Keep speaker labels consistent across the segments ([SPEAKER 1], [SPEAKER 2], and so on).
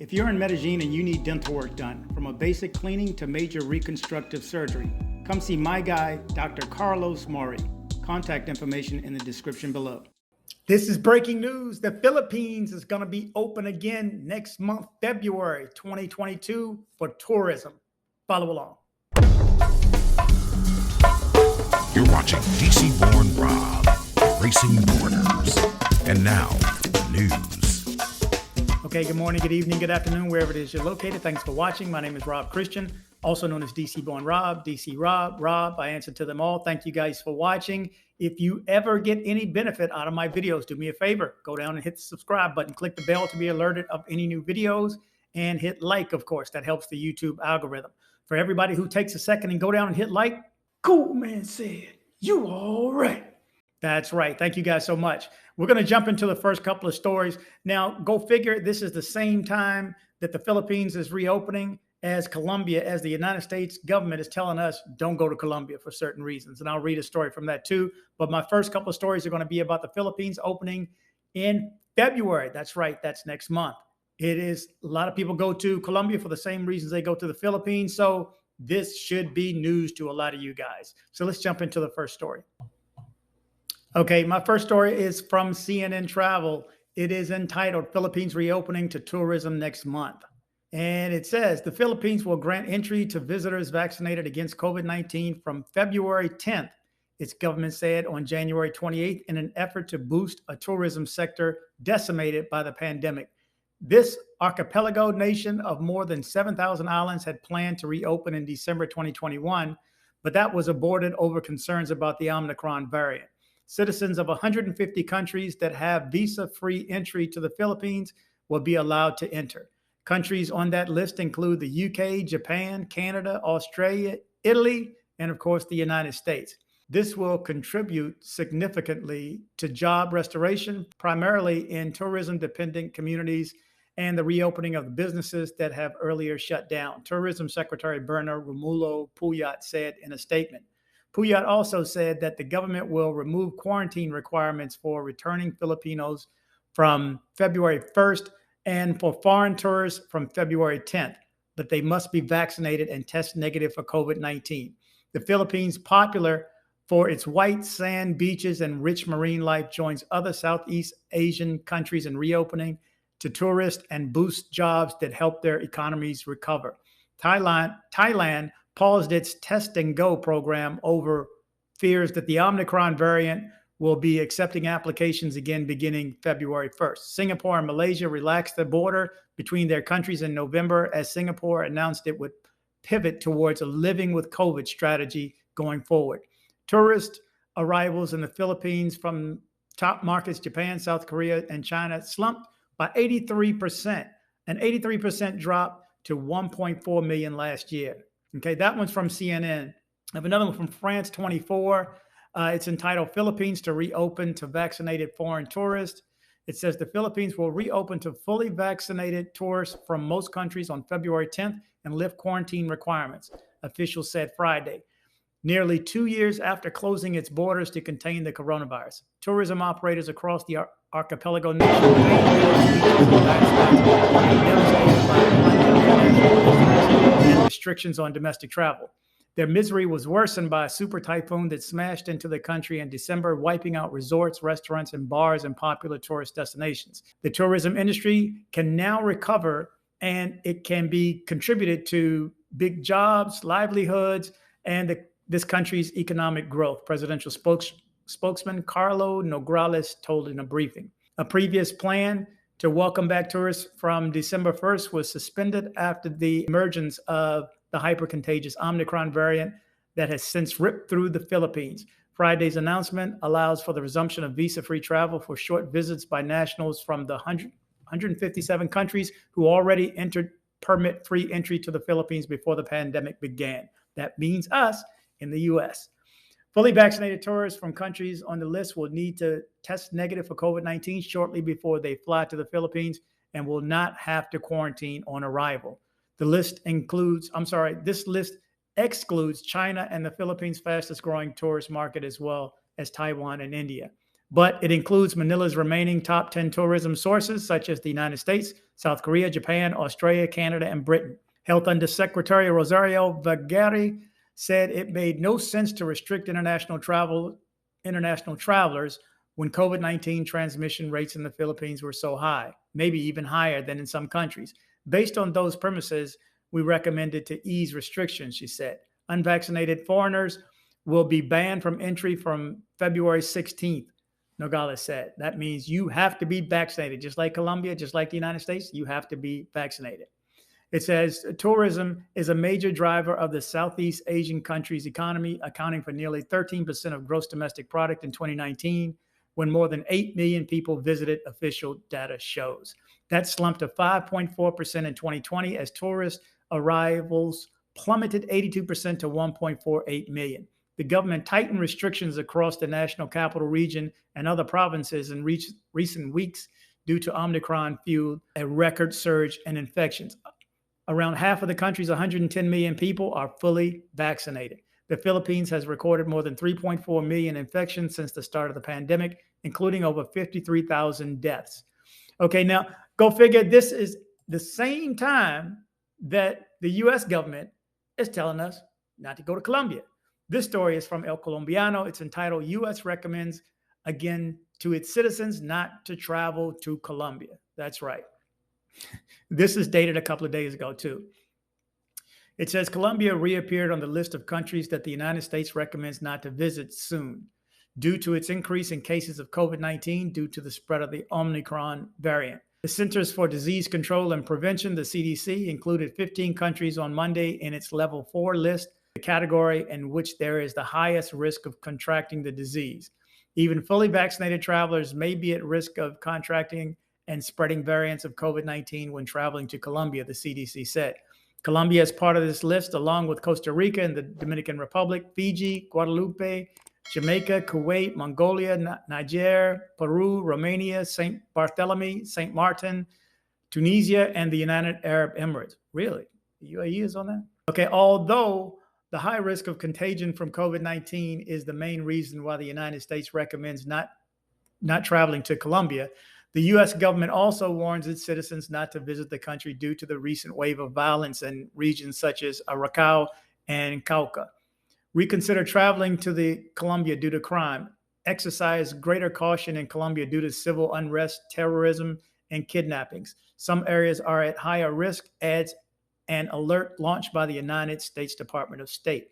[SPEAKER 1] If you're in Medellin and you need dental work done, from a basic cleaning to major reconstructive surgery, come see my guy, Dr. Carlos Mori. Contact information in the description below. This is breaking news. The Philippines is going to be open again next month, February 2022, for tourism. Follow along.
[SPEAKER 2] You're watching dcbornrob, Racing Borders. And now, news.
[SPEAKER 1] Okay, good morning, good evening, good afternoon, wherever it is you're located. Thanks for watching. My name is Rob Christian, also known as DC Born Rob, DC Rob. I answer to them all. Thank you guys for watching. If you ever get any benefit out of my videos, do me a favor. Go down and hit the subscribe button. Click the bell to be alerted of any new videos. And hit like, of course. That helps the YouTube algorithm. For everybody who takes a second and go down and hit like, cool man said, you all right. That's right. Thank you guys so much. We're going to jump into the first couple of stories. Now, go figure, this is the same time that the Philippines is reopening as Colombia, as the United States government is telling us, don't go to Colombia for certain reasons. And I'll read a story from that too. But my first couple of stories are going to be about the Philippines opening in February. That's right. That's next month. It is, a lot of people go to Colombia for the same reasons they go to the Philippines. So this should be news to a lot of you guys. So let's jump into the first story. Okay, my first story is from CNN Travel. It is entitled Philippines Reopening to Tourism Next Month. And it says the Philippines will grant entry to visitors vaccinated against COVID-19 from February 10th, its government said on January 28th, in an effort to boost a tourism sector decimated by the pandemic. This archipelago nation of more than 7,000 islands had planned to reopen in December 2021, but that was aborted over concerns about the Omicron variant. Citizens of 150 countries that have visa-free entry to the Philippines will be allowed to enter. Countries on that list include the UK, Japan, Canada, Australia, Italy, and of course, the United States. This will contribute significantly to job restoration, primarily in tourism-dependent communities and the reopening of the businesses that have earlier shut down, Tourism Secretary Berna Romulo Puyat said in a statement. Puyat also said that the government will remove quarantine requirements for returning Filipinos from February 1st and for foreign tourists from February 10th, but they must be vaccinated and test negative for COVID-19. The Philippines, popular for its white sand beaches and rich marine life, joins other Southeast Asian countries in reopening to tourists and boost jobs that help their economies recover. Thailand paused its test and go program over fears that the Omicron variant will be accepting applications again beginning February 1st. Singapore and Malaysia relaxed the border between their countries in November as Singapore announced it would pivot towards a living with COVID strategy going forward. Tourist arrivals in the Philippines from top markets, Japan, South Korea, and China, slumped by 83%, an 83% drop to 1.4 million last year. Okay, that one's from CNN. I have another one from France 24. It's entitled Philippines to Reopen to Vaccinated Foreign Tourists. It says the Philippines will reopen to fully vaccinated tourists from most countries on February 10th and lift quarantine requirements, officials said Friday. Nearly 2 years after closing its borders to contain the coronavirus, tourism operators across the archipelago nation and restrictions on domestic travel. Their misery was worsened by a super typhoon that smashed into the country in December, wiping out resorts, restaurants, and bars in popular tourist destinations. The tourism industry can now recover, and it can be contributed to big jobs, livelihoods, and this country's economic growth, presidential spokesman Carlo Nograles told in a briefing. A previous plan to welcome back tourists from December 1st was suspended after the emergence of the hyper-contagious Omicron variant that has since ripped through the Philippines. Friday's announcement allows for the resumption of visa-free travel for short visits by nationals from the 157 countries who already entered permit-free entry to the Philippines before the pandemic began. That means us in the U.S. Fully vaccinated tourists from countries on the list will need to test negative for COVID-19 shortly before they fly to the Philippines and will not have to quarantine on arrival. This list excludes China and the Philippines' fastest growing tourist market, as well as Taiwan and India. But it includes Manila's remaining top 10 tourism sources, such as the United States, South Korea, Japan, Australia, Canada, and Britain. Health Undersecretary Rosario Vergere said it made no sense to restrict international travelers when COVID-19 transmission rates in the Philippines were so high, maybe even higher than in some countries. Based on those premises, we recommended to ease restrictions, she said. Unvaccinated foreigners will be banned from entry from February 16th, Nogales said. That means you have to be vaccinated, just like Colombia, just like the United States, you have to be vaccinated. It says tourism is a major driver of the Southeast Asian country's economy, accounting for nearly 13% of gross domestic product in 2019, when more than 8 million people visited, official data shows. That slumped to 5.4% in 2020 as tourist arrivals plummeted 82% to 1.48 million. The government tightened restrictions across the national capital region and other provinces in recent weeks due to Omicron fueled a record surge in infections. Around half of the country's 110 million people are fully vaccinated. The Philippines has recorded more than 3.4 million infections since the start of the pandemic, including over 53,000 deaths. Okay, now go figure, this is the same time that the U.S. government is telling us not to go to Colombia. This story is from El Colombiano. It's entitled, U.S. Recommends Again to Its Citizens Not to Travel to Colombia. That's right. This is dated a couple of days ago, too. It says Colombia reappeared on the list of countries that the United States recommends not to visit soon due to its increase in cases of COVID-19 due to the spread of the Omicron variant. The Centers for Disease Control and Prevention, the CDC, included 15 countries on Monday in its level 4 list, the category in which there is the highest risk of contracting the disease. Even fully vaccinated travelers may be at risk of contracting and spreading variants of COVID-19 when traveling to Colombia, the CDC said. Colombia is part of this list, along with Costa Rica and the Dominican Republic, Fiji, Guadeloupe, Jamaica, Kuwait, Mongolia, Niger, Peru, Romania, St. Barthélemy, St. Martin, Tunisia, and the United Arab Emirates. Really? The UAE is on that? Okay, although the high risk of contagion from COVID-19 is the main reason why the United States recommends not traveling to Colombia, the U.S. government also warns its citizens not to visit the country due to the recent wave of violence in regions such as Arauca and Cauca. Reconsider traveling to the Colombia due to crime. Exercise greater caution in Colombia due to civil unrest, terrorism, and kidnappings. Some areas are at higher risk, adds an alert launched by the United States Department of State.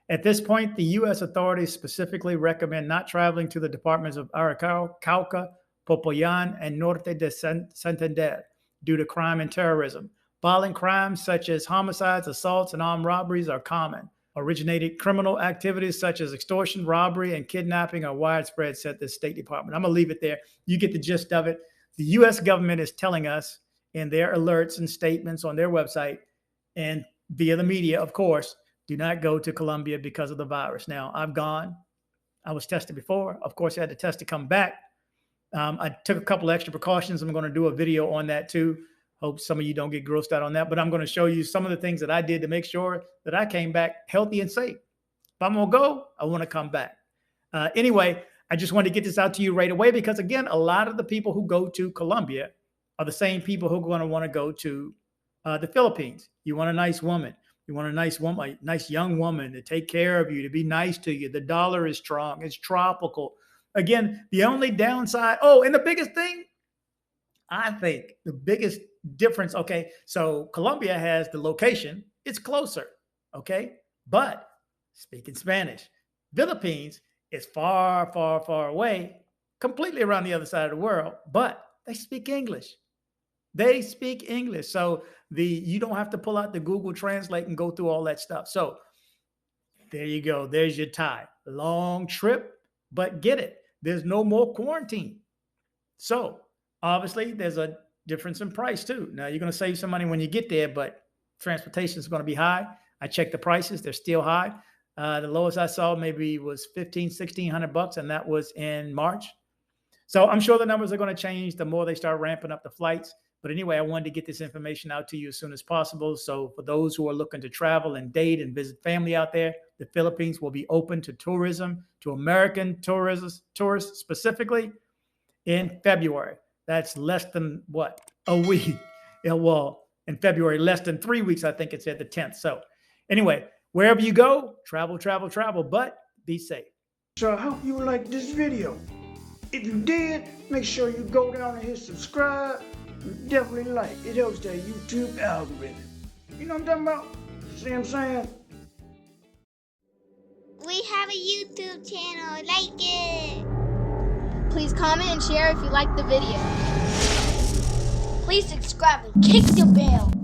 [SPEAKER 1] At this point, the U.S. authorities specifically recommend not traveling to the departments of Arauca, Cauca, Popayan, and Norte de Santander due to crime and terrorism. Violent crimes such as homicides, assaults, and armed robberies are common. Originated criminal activities such as extortion, robbery, and kidnapping are widespread, said the State Department. I'm going to leave it there. You get the gist of it. The U.S. government is telling us in their alerts and statements on their website and via the media, of course, do not go to Colombia because of the virus. Now, I've gone. I was tested before. Of course, I had to test to come back. I took a couple extra precautions. I'm going to do a video on that too. Hope some of you don't get grossed out on that, but I'm going to show you some of the things that I did to make sure that I came back healthy and safe. If I'm going to go, I want to come back. Anyway, I just wanted to get this out to you right away because, again, a lot of the people who go to Colombia are the same people who are going to want to go to the Philippines. You want a nice woman. You want a nice woman, a nice young woman to take care of you, to be nice to you. The dollar is strong. It's tropical. Again, the only downside, and the biggest thing, I think the biggest difference, okay, so Colombia has the location. It's closer, okay? But speaking Spanish, Philippines is far, far, far away, completely around the other side of the world, but they speak English. They speak English. So you don't have to pull out the Google Translate and go through all that stuff. So there you go. There's your tie. Long trip, but get it. There's no more quarantine. So obviously there's a difference in price too. Now you're going to save some money when you get there, but transportation is going to be high. I checked the prices. They're still high. The lowest I saw maybe was $1,600, and that was in March. So I'm sure the numbers are going to change the more they start ramping up the flights. But anyway, I wanted to get this information out to you as soon as possible. So for those who are looking to travel and date and visit family out there, the Philippines will be open to tourism, to American tourists specifically in February. That's less than a week. in February, less than 3 weeks, I think it said the 10th. So anyway, wherever you go, travel, travel, travel, but be safe.
[SPEAKER 3] So I hope you liked this video. If you did, make sure you go down and hit subscribe. And definitely like. It helps that YouTube algorithm. You know what I'm talking about? See what I'm saying?
[SPEAKER 4] We have a YouTube channel. Like it.
[SPEAKER 5] Please comment and share if you liked the video. Please subscribe and kick the bell.